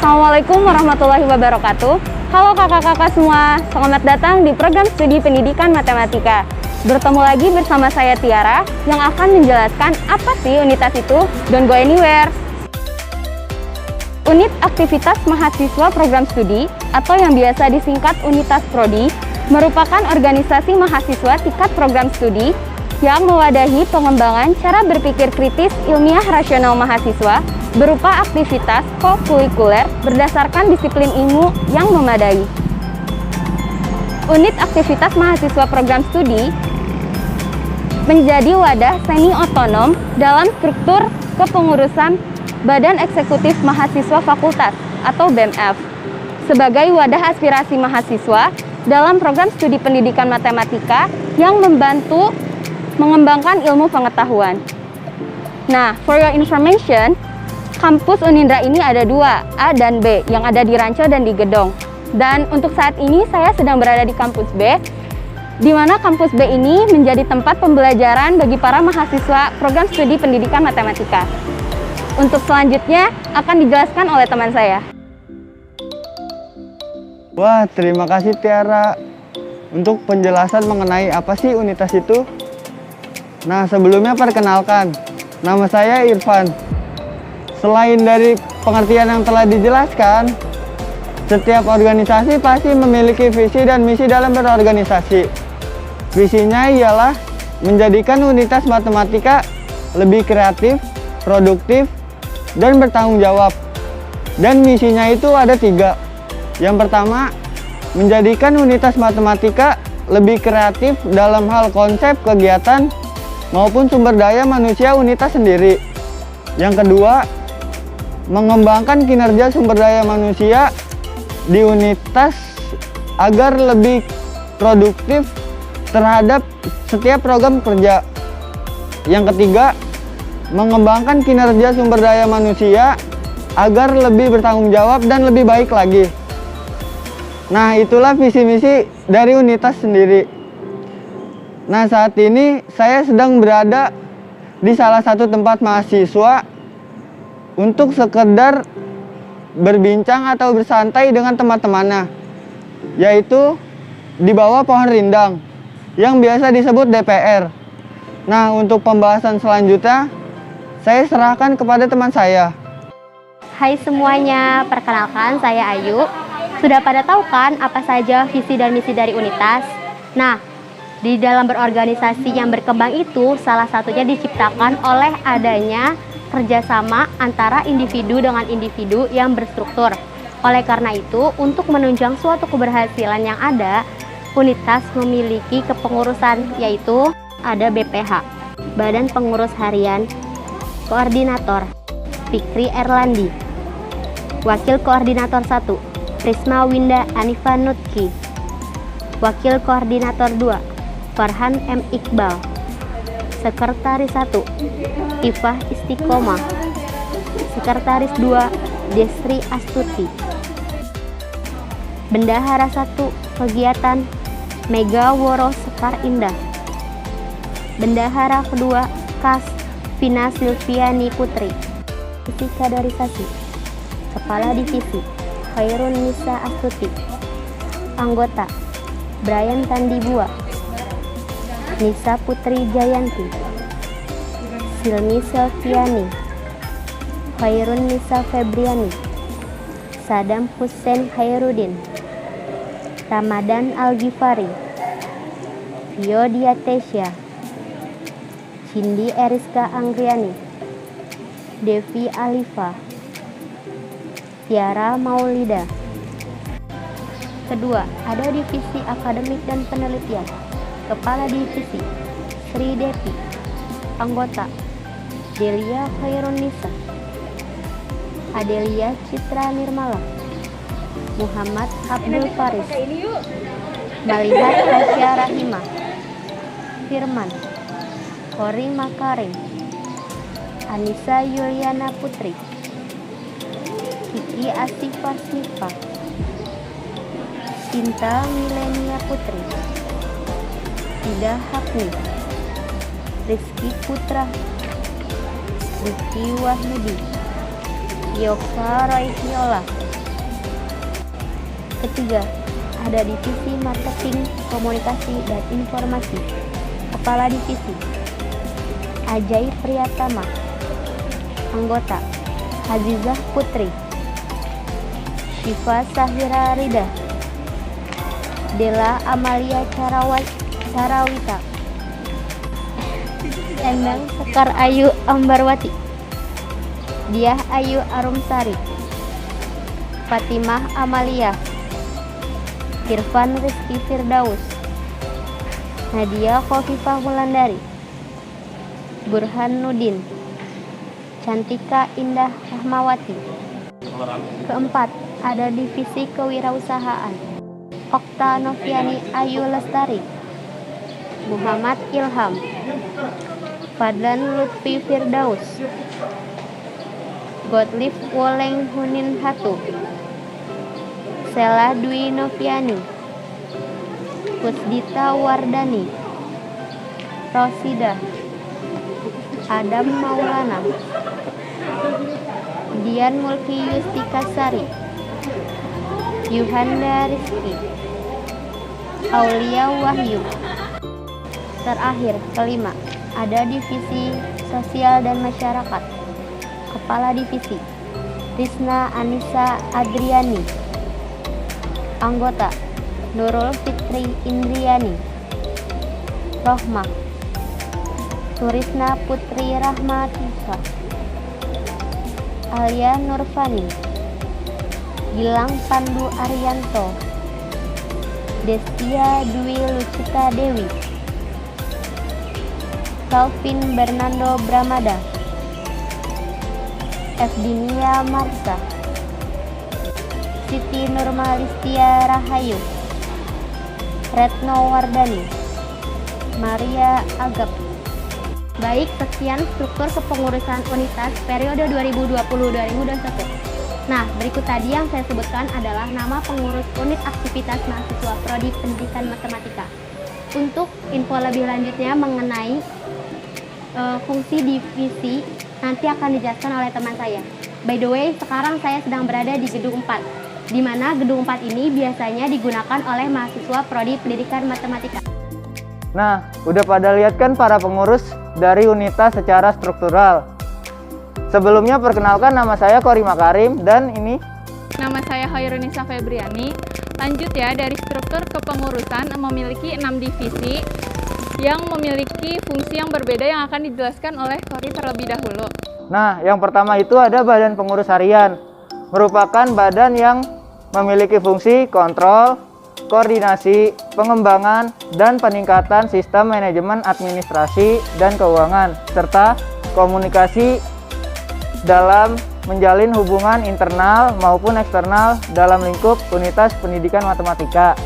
Assalamualaikum warahmatullahi wabarakatuh. Halo kakak-kakak semua, selamat datang di program studi pendidikan matematika. Bertemu lagi bersama saya Tiara yang akan menjelaskan apa sih unitas itu. Don't go anywhere. Unit aktivitas mahasiswa program studi atau yang biasa disingkat Unitas Prodi merupakan organisasi mahasiswa tingkat program studi yang mewadahi pengembangan cara berpikir kritis ilmiah rasional mahasiswa berupa aktivitas kokurikuler berdasarkan disiplin ilmu yang memadai. Unit aktivitas mahasiswa program studi menjadi wadah semi-otonom dalam struktur kepengurusan Badan Eksekutif Mahasiswa Fakultas atau BEMF sebagai wadah aspirasi mahasiswa dalam program studi pendidikan matematika yang membantu mengembangkan ilmu pengetahuan. Nah, for your information, kampus Unindra ini ada dua, A dan B, yang ada di Ranco dan di Gedong. Dan untuk saat ini saya sedang berada di kampus B, di mana kampus B ini menjadi tempat pembelajaran bagi para mahasiswa program studi pendidikan matematika. Untuk selanjutnya akan dijelaskan oleh teman saya. Wah, terima kasih Tiara untuk penjelasan mengenai apa sih unitas itu. Nah, sebelumnya perkenalkan, nama saya Irfan. Selain dari pengertian yang telah dijelaskan, setiap organisasi pasti memiliki visi dan misi dalam berorganisasi. Visinya ialah menjadikan unitas matematika lebih kreatif, produktif, dan bertanggung jawab. Dan misinya itu ada 3. Yang pertama, menjadikan unitas matematika lebih kreatif dalam hal konsep kegiatan maupun sumber daya manusia unitas sendiri. Yang kedua, mengembangkan kinerja sumber daya manusia di unitas agar lebih produktif terhadap setiap program kerja. Yang ketiga, mengembangkan kinerja sumber daya manusia agar lebih bertanggung jawab dan lebih baik lagi. Nah, itulah visi misi dari unitas sendiri. Nah, saat ini saya sedang berada di salah satu tempat mahasiswa untuk sekedar berbincang atau bersantai dengan teman-temannya, yaitu di bawah pohon rindang yang biasa disebut DPR. Nah, untuk pembahasan selanjutnya saya serahkan kepada teman saya. Hai semuanya, perkenalkan saya Ayu. Sudah pada tahu kan apa saja visi dan misi dari unitas? Nah, di dalam berorganisasi yang berkembang itu salah satunya diciptakan oleh adanya kerjasama antara individu dengan individu yang berstruktur. Oleh karena itu, untuk menunjang suatu keberhasilan yang ada, unitas memiliki kepengurusan, yaitu ada BPH, Badan Pengurus Harian, Koordinator, Fikri Erlandi, Wakil Koordinator 1, Prisma Winda Anifa Nutki, Wakil Koordinator 2, Farhan M. Iqbal, Sekretaris 1, Ifah Istiqomah, Sekretaris 2, Desri Astuti, Bendahara 1, Kegiatan, Mega Woro Sekar Indah, Bendahara kedua, Kas, Vina Silviani Putri, Divisi Kaderisasi, Kepala Divisi, Khairun Nisa Astuti, Anggota, Brian Tandibua, Nisa Putri Jayanti, Silmi Selviani, Khairun Nisa Febriani, Sadam Hussein Khairuddin, Ramadan Al-Ghifari, Vio Diatesya, Cindy Eriska Anggriani, Devi Alifa, Tiara Maulida, Kedua, ada divisi akademik dan penelitian. Kepala divisi Sri Devi. Anggota Delia Khairunisa, Adelia Citra Nirmala, Muhammad Abdul Faris, Malihat Tasya Rahimah, Firman, Kori Makarim, Anissa Yuliana Putri, Kiki Asifah Snifa, Cinta Milenia Putri, Ida Hapni, Rizky Putra, Rizky Wahyudi, Yoka Raihyola. Ketiga, ada divisi marketing, komunikasi, dan informasi. Kepala divisi Ajay Priyatama. Anggota Azizah Putri, Syifa Sahira Rida, Dela Amalia Carawita, Endang Sekar Ayu Ambarwati, Diah Ayu Arumsari, Fatimah Amalia, Irfan Rizky Firdaus, Nadia Khofifah Wulandari, Burhan Nudin, Cantika Indah Rahmawati. Keempat, ada divisi kewirausahaan. Okta Noviani Ayu Lestari, Muhammad Ilham, Fadlan Lutfi Firdaus, Gottlieb Woleng Hunin Hatu, Sela Dwi Noviani, Pusdita Wardani, Rosida, Adam Maulana, Dian Mulki Yustikasari, Yuhanda Rizki, Aulia Wahyu. Terakhir, kelima, ada divisi sosial dan masyarakat. Kepala divisi Risna Anissa Adriani. Anggota Nurul Fitri Indriani, Rohmah, Surisna Putri Rahmatisa, Alia Nurfani, Gilang Pandu Arianto, Destia Dwi Lucita Dewi, Calvin Bernardo Bramada, Evdinia Marsa, Siti Nurmalistia Rahayu, Retno Wardani, Maria Agap. Baik, sekian struktur kepengurusan unitas periode 2020-2021. Nah, berikut tadi yang saya sebutkan adalah nama pengurus unit aktivitas mahasiswa Prodi Pendidikan Matematika. Untuk info lebih lanjutnya mengenai fungsi divisi nanti akan dijelaskan oleh teman saya. By the way, sekarang saya sedang berada di gedung 4, di mana gedung 4 ini biasanya digunakan oleh mahasiswa Prodi Pendidikan Matematika. Nah, udah pada lihat kan para pengurus dari unitas secara struktural. Sebelumnya perkenalkan, nama saya Kori Makarim dan ini nama saya Khairunisa Febriani. Lanjut ya, dari struktur kepengurusan memiliki 6 divisi yang memiliki fungsi yang berbeda yang akan dijelaskan oleh Kori terlebih dahulu. Nah, yang pertama itu ada Badan Pengurus Harian. Merupakan badan yang memiliki fungsi kontrol, koordinasi, pengembangan, dan peningkatan sistem manajemen administrasi dan keuangan, serta komunikasi dalam menjalin hubungan internal maupun eksternal dalam lingkup unitas pendidikan matematika.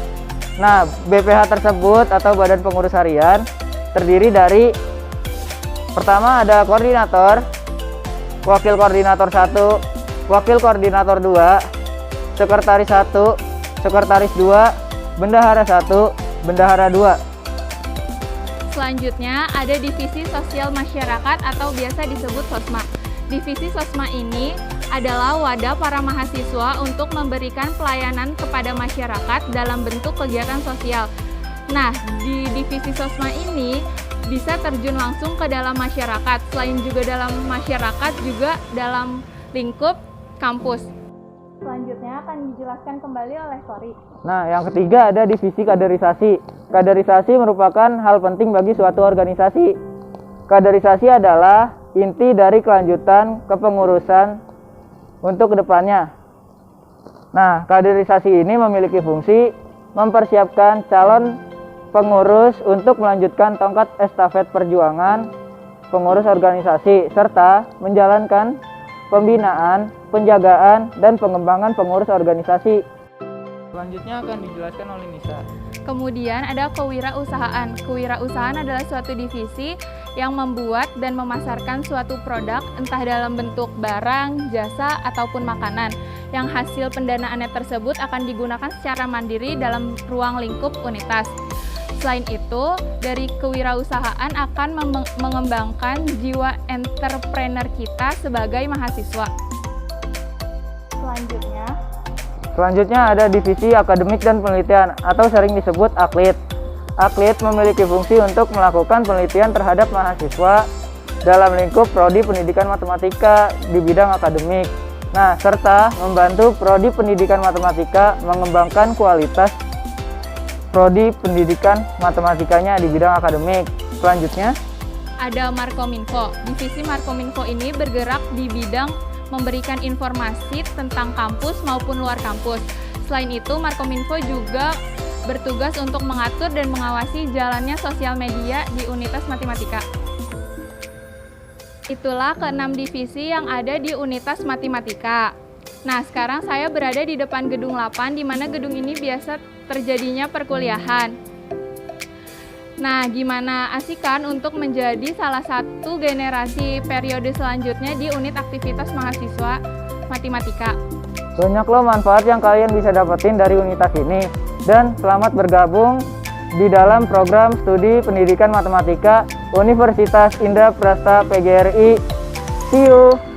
Nah, BPH tersebut atau Badan Pengurus Harian terdiri dari pertama ada koordinator, wakil koordinator 1, wakil koordinator 2, sekretaris 1, sekretaris 2, bendahara 1, bendahara 2. Selanjutnya ada divisi sosial masyarakat atau biasa disebut SOSMA. Divisi SOSMA ini adalah wadah para mahasiswa untuk memberikan pelayanan kepada masyarakat dalam bentuk kegiatan sosial. Nah, di divisi SOSMA ini bisa terjun langsung ke dalam masyarakat, selain juga dalam masyarakat juga dalam lingkup kampus. Selanjutnya akan dijelaskan kembali oleh Kori. Nah, yang ketiga ada divisi kaderisasi. Kaderisasi merupakan hal penting bagi suatu organisasi. Kaderisasi adalah inti dari kelanjutan kepengurusan untuk kedepannya. Nah, kaderisasi ini memiliki fungsi mempersiapkan calon pengurus untuk melanjutkan tongkat estafet perjuangan pengurus organisasi serta menjalankan pembinaan, penjagaan, dan pengembangan pengurus organisasi. Selanjutnya akan dijelaskan oleh Nisa. Kemudian ada kewirausahaan. Kewirausahaan adalah suatu divisi yang membuat dan memasarkan suatu produk entah dalam bentuk barang, jasa, ataupun makanan yang hasil pendanaannya tersebut akan digunakan secara mandiri dalam ruang lingkup unitas. Selain itu, dari kewirausahaan akan mengembangkan jiwa entrepreneur kita sebagai mahasiswa. Selanjutnya ada divisi akademik dan penelitian atau sering disebut aklit. Aklit memiliki fungsi untuk melakukan penelitian terhadap mahasiswa dalam lingkup prodi pendidikan matematika di bidang akademik. Nah, serta membantu prodi pendidikan matematika mengembangkan kualitas prodi pendidikan matematikanya di bidang akademik. Selanjutnya ada Markominfo. Divisi Markominfo ini bergerak di bidang memberikan informasi tentang kampus maupun luar kampus. Selain itu, Markominfo juga bertugas untuk mengatur dan mengawasi jalannya sosial media di Unitas Matematika. Itulah ke-6 divisi yang ada di Unitas Matematika. Nah, sekarang saya berada di depan gedung 8, di mana gedung ini biasa terjadinya perkuliahan. Nah, gimana asik kan untuk menjadi salah satu generasi periode selanjutnya di unit aktivitas mahasiswa matematika? banyak loh manfaat yang kalian bisa dapetin dari unitas ini. Dan selamat bergabung di dalam program studi pendidikan matematika Universitas Indah Prasta PGRI. See you!